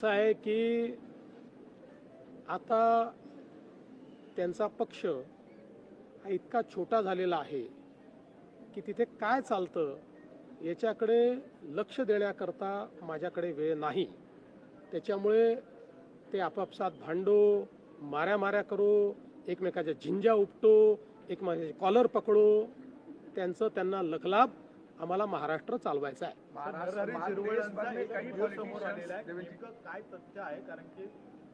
असं आहे की आता त्यांचा पक्ष हा इतका छोटा झालेला आहे की तिथे काय चालतं याच्याकडे लक्ष देण्याकरता माझ्याकडे वेळ नाही. त्याच्यामुळे ते आपापसात भांडो, माऱ्या करो, एकमेकाच्या झिंजा उपटो, एकमेकाचे कॉलर पकडो, त्यांना लखलाभ आम्हाला महाराष्ट्र चालवायचा आहे. काय तथ्य आहे, कारण की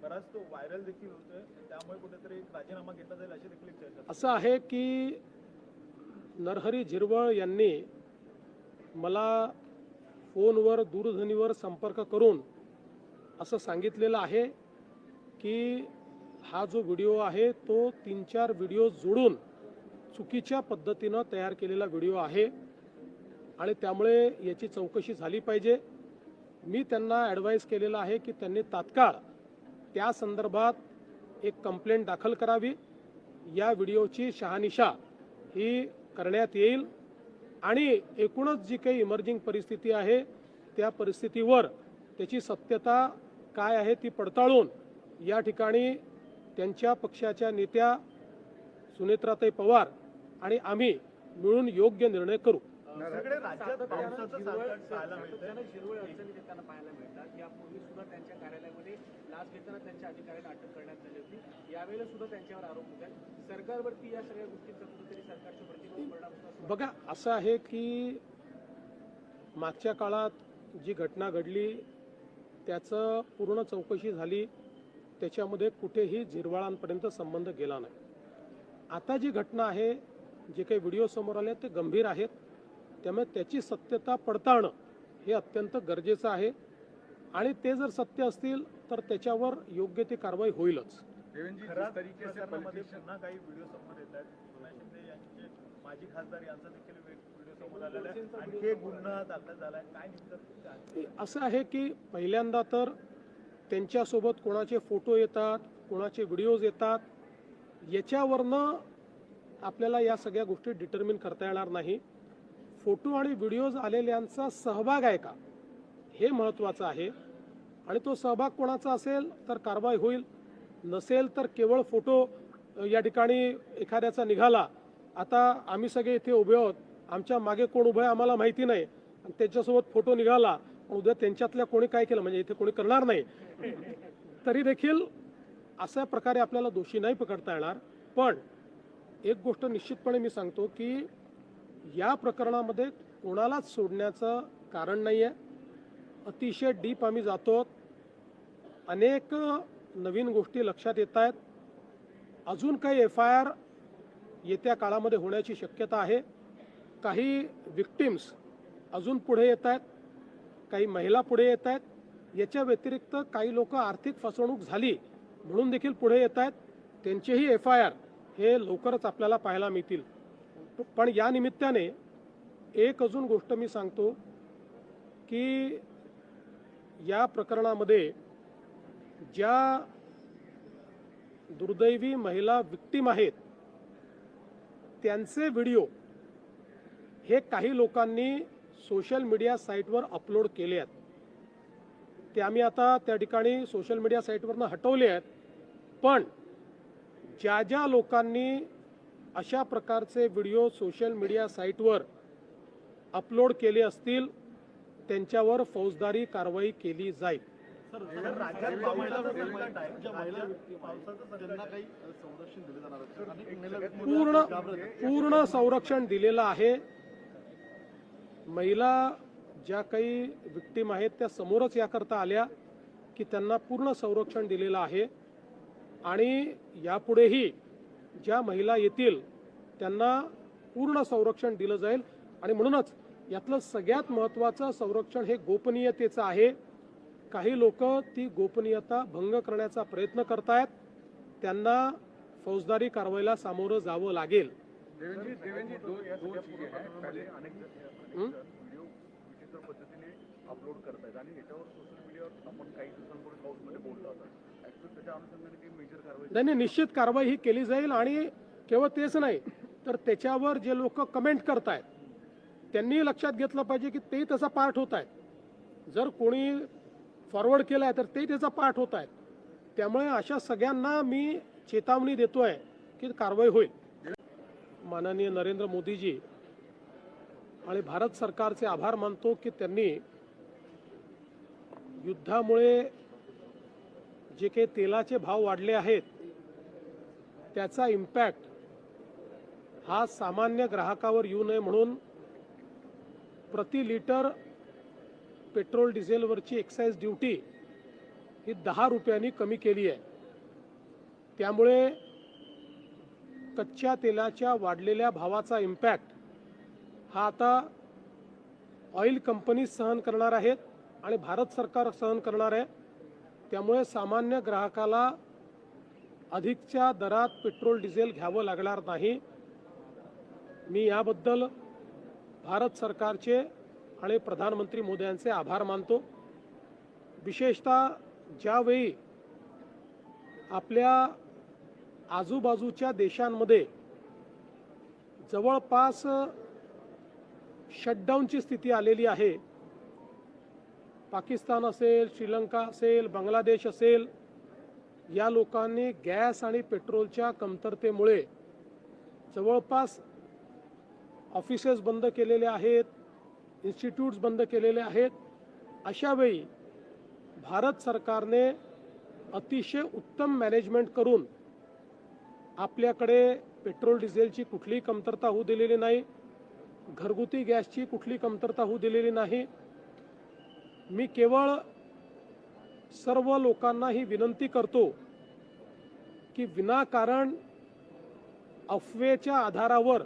बराच तो व्हायरल देखील होतोय, त्यामुळे कुठेतरी राजीनामा घेतला जाईल अशी देखील चर्चा. असं आहे की नरहरी झिरवळ यांनी मला फोनवर दूरध्वनीवर संपर्क करून असं सांगितलेलं आहे की हा जो व्हिडिओ आहे तो 3-4 व्हिडिओ जोडून चुकीच्या पद्धतीनं तयार केलेला व्हिडिओ आहे आणि त्यामुळे याची चौकशी झाली पाहिजे. मी त्यांना ॲडवाईस केलेलं आहे की त्यांनी तात्काळ त्या संदर्भात एक कंप्लेंट दाखल करावी. या व्हिडिओची शहानिशा ही करण्यात येईल आणि एकूणच जी काही इमर्जिंग परिस्थिती आहे त्या परिस्थितीवर त्याची सत्यता काय आहे ती पडताळून या ठिकाणी त्यांच्या पक्षाच्या नेत्या सुनेत्राताई पवार आणि आम्ही मिळून योग्य निर्णय करू. सगळे राज्यात पावसाचं संकट पाहायला मिळतंय. शिरोळ अडचणी देताना पाहायला मिळतात. यापूर्वी सुद्धा त्यांच्या कार्यालयामध्ये लाच घेताना त्यांच्या अधिकाऱ्यांना अटक करण्यात आली होती. यावेळेला सुद्धा त्यांच्यावर आरोप होत आहेत. सरकारवरती या सगळ्या गोष्टींचा कुठेतरी सरकारच्या प्रतिनिधी परिणाम होतो. बघा, असं आहे की मागच्या काळात जी घटना घडली त्याचं पूर्ण चौकशी झाली, त्याच्यामध्ये कुठेही झिरवाळांपर्यंत संबंध गेला नाही. आता जी घटना आहे, जे काही व्हिडिओ समोर आले ते गंभीर आहेत, त्यामुळे त्याची सत्यता पडताळणं हे अत्यंत गरजेचं आहे आणि ते जर सत्य असतील तर त्याच्यावर योग्य ती कारवाई होईलच. प्रकरणामध्ये पुन्हा काही व्हिडिओ समोर येत आहेत. सोना शिंदे यांचे माजी खासदार यांचा देखील व्हिडिओ समोर आलेला आहे. आणखी एक गुन्हा दाखल झालाय. काय नेमकं असं आहे की पहिल्यांदा तर त्यांच्यासोबत कोणाचे फोटो येतात, कोणाचे व्हिडिओज येतात, याच्यावरनं आपल्याला या सगळ्या गोष्टी डिटर्मिन करता येणार नाही. फोटो आणि व्हिडिओज आलेल्यांचा सहभाग आहे का हे महत्त्वाचं आहे आणि तो सहभाग कोणाचा असेल तर कारवाई होईल, नसेल तर केवळ फोटो या ठिकाणी एखाद्याचा निघाला, आता आम्ही सगळे इथे उभे आहोत, आमच्या मागे कोण उभं आहे आम्हाला माहिती नाही आणि त्याच्यासोबत फोटो निघाला, उद्या त्यांच्यातल्या कोणी काय केलं म्हणजे इथे कोणी करणार नाही, तरी देखील अशा प्रकारे आपल्याला दोषी नाही पकडता येणार. पण एक गोष्ट निश्चितपणे मी सांगतो की या प्रकरणामध्ये कोणालाच सोडण्याचं कारण नाही आहे. अतिशय डीप आम्ही जातो, अनेक नवीन गोष्टी लक्षात येत आहेत. अजून काही FIR येत्या काळामध्ये होण्याची शक्यता आहे. काही विक्टिम्स अजून पुढे येत आहेत, काही महिला पुढे येत आहेत. याच्या व्यतिरिक्त काही लोक आर्थिक फसवणूक झाली म्हणून देखील पुढे येत आहेत. त्यांचेही FIR हे लवकरच आपल्याला पाहायला मिळतील. पण या निमित्ताने एक अजून गोष्ट मी सांगतो की या प्रकरणामध्ये ज्या दुर्दैवी महिला विक्टिम आहेत त्यांचे व्हिडिओ हे काही लोकांनी सोशल मीडिया साईटवर अपलोड केले आहेत. ते आम्ही आता त्या ठिकाणी सोशल मीडिया साईटवरनं हटवले आहेत. पण ज्या लोकांनी अशा प्रकारचे व्हिडिओ सोशल मीडिया साईटवर अपलोड केले असतील त्यांच्यावर फौजदारी कारवाई केली जाईल. पूर्ण संरक्षण दिलेलं आहे. महिला ज्या काही विक्टिम आहेत त्या समोरच याकरता आल्या की त्यांना पूर्ण संरक्षण दिलेलं आहे आणि यापुढेही ज्या महिला येतील त्यांना पूर्ण संरक्षण दिलं जाईल. आणि म्हणूनच यातलं सगळ्यात महत्त्वाचं संरक्षण हे गोपनीयतेचं आहे. काही लोक ती गोपनीयता भंग करण्याचा प्रयत्न करतायत, त्यांना फौजदारी कारवाईला सामोरं जावं लागेल. अपलोड करतायत आणि याच्यावर सोशल मीडियावर आपण काही दिवसांपूर्वी हाऊसमध्ये बोललो होता. त्याच्या अनुषंगाने काही मेजर कारवाई नाही, निश्चित कारवाई ही केली जाईल. आणि केवळ तेच नाही तर त्याच्यावर जे लोक कमेंट करतायत त्यांनी लक्षात घेतलं पाहिजे की ते तसा पार्ट होत आहेत. जर कोणी फॉरवर्ड केला आहे तर ते त्याचा पाठ होत आहेत. त्यामुळे अशा सगळ्यांना मी चेतावणी देतोय की कारवाई होईल. माननीय नरेंद्र मोदीजी आणि भारत सरकारचे आभार मानतो की त्यांनी युद्धामुळे जे काही तेलाचे भाव वाढले आहेत त्याचा इम्पॅक्ट हा सामान्य ग्राहकावर येऊ नये म्हणून प्रति लिटर पेट्रोल डिझेलवरची एक्साईज ड्युटी ही 10 रुपयांनी कमी केली आहे. त्यामुळे कच्च्या तेलाच्या वाढलेल्या भावाचा इम्पॅक्ट हा आता ऑइल कंपनी सहन करणार आहेत आणि भारत सरकार सहन करणार आहे. त्यामुळे सामान्य ग्राहकाला अधिकच्या दरात पेट्रोल डिझेल घ्यावं लागणार नाही. मी याबद्दल भारत सरकारचे आणि प्रधानमंत्री मोदयांचे आभार मानतो. विशेषतः ज्यावेळी आपल्या आजूबाजूच्या देशांमध्ये जवळपास शटडाऊनची स्थिती आलेली आहे, पाकिस्तान असेल, श्रीलंका असेल, बांगलादेश असेल, या लोकांनी गॅस आणि पेट्रोलच्या कमतरतेमुळे जवळपास ऑफिसेस बंद केलेले आहेत, इन्स्टिट्यूट्स बंद केलेले आहेत. अशा वेळी भारत सरकारने अतिशय उत्तम मॅनेजमेंट करून आपल्याकडे पेट्रोल डिझेलची कुठलीही कमतरता होऊ दिलेली नाही, घरगुती गॅसची कुठली कमतरता होऊ दिलेली नाही. मी केवळ सर्व लोकांना ही विनंती करतो की विनाकारण अफवेच्या आधारावर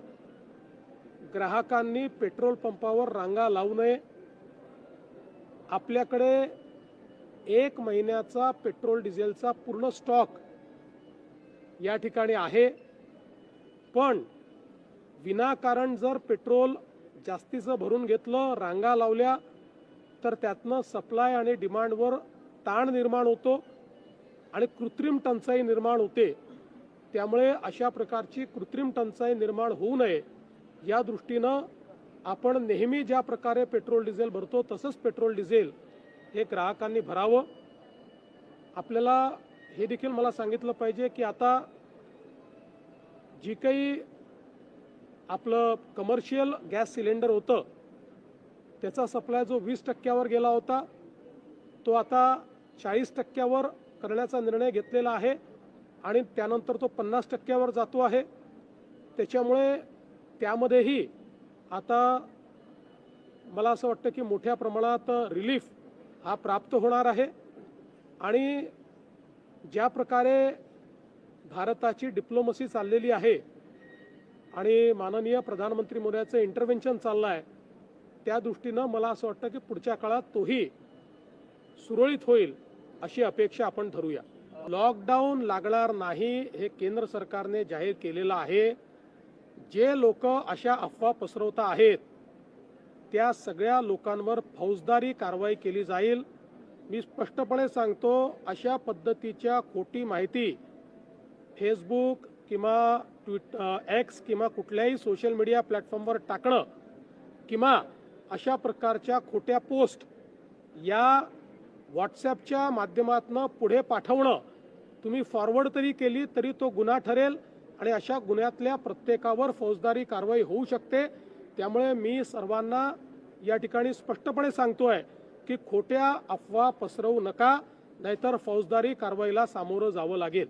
ग्राहकांनी पेट्रोल पंपावर रांगा लावू नये. आपल्याकडे 1 महिन्याचा पेट्रोल डिझेलचा पूर्ण स्टॉक या ठिकाणी आहे, पण विनाकारण जर पेट्रोल जास्तीचं भरून घेतलं, रांगा लावल्या, तर त्यातनं सप्लाय आणि डिमांडवर ताण निर्माण होतो आणि कृत्रिम टंचाई निर्माण होते. त्यामुळे अशा प्रकारची कृत्रिम टंचाई निर्माण होऊ नये या दृष्टीनं आपण नेहमी ज्या प्रकारे पेट्रोल डिझेल भरतो तसंच पेट्रोल डिझेल हे ग्राहकांनी भरावं. आपल्याला हे देखील मला सांगितलं पाहिजे की आता जी काही आपलं कमर्शियल गॅस सिलेंडर होतं त्याचा सप्लाय जो 20% गेला होता तो आता 40% करण्याचा निर्णय घेतलेला आहे आणि त्यानंतर तो 50% जातो आहे. त्याच्यामुळे त्यामध्येही आता मला असं वाटतं की मोठ्या प्रमाणात रिलीफ हा प्राप्त होणार आहे. आणि ज्या प्रकारे भारताची डिप्लोमसी चाललेली आहे आणि माननीय प्रधानमंत्री मोदयांचं इंटरव्हेन्शन चाललं आहे, त्या दृष्टीनं मला असं वाटतं की पुढच्या काळात तोही सुरळीत होईल अशी अपेक्षा आपण धरूया. लॉकडाऊन लागणार नाही हे केंद्र सरकारने जाहीर केलेलं आहे. जे लोक अशा अफवा पसरवता आहेत त्या सगळ्या लोकांवर फौजदारी कारवाई केली जाईल. मी स्पष्टपणे सांगतो, अशा पद्धतीच्या खोटी माहिती फेसबुक किंवा एक्स किंवा कुठल्याही सोशल मीडिया प्लॅटफॉर्मवर टाकणं किंवा अशा प्रकारच्या खोट्या पोस्ट या व्हॉट्सॲपच्या माध्यमातून पुढे पाठवणं, तुम्ही फॉरवर्ड तरी केली तरी तो गुन्हा ठरेल आणि अशा गुन्ह्यातल्या प्रत्येकावर फौजदारी कारवाई होऊ शकते. त्यामुळे मी सर्वांना या ठिकाणी स्पष्टपणे सांगतोय की खोट्या अफवा पसरवू नका, नाहीतर फौजदारी कारवाईला सामोरं जावं लागेल.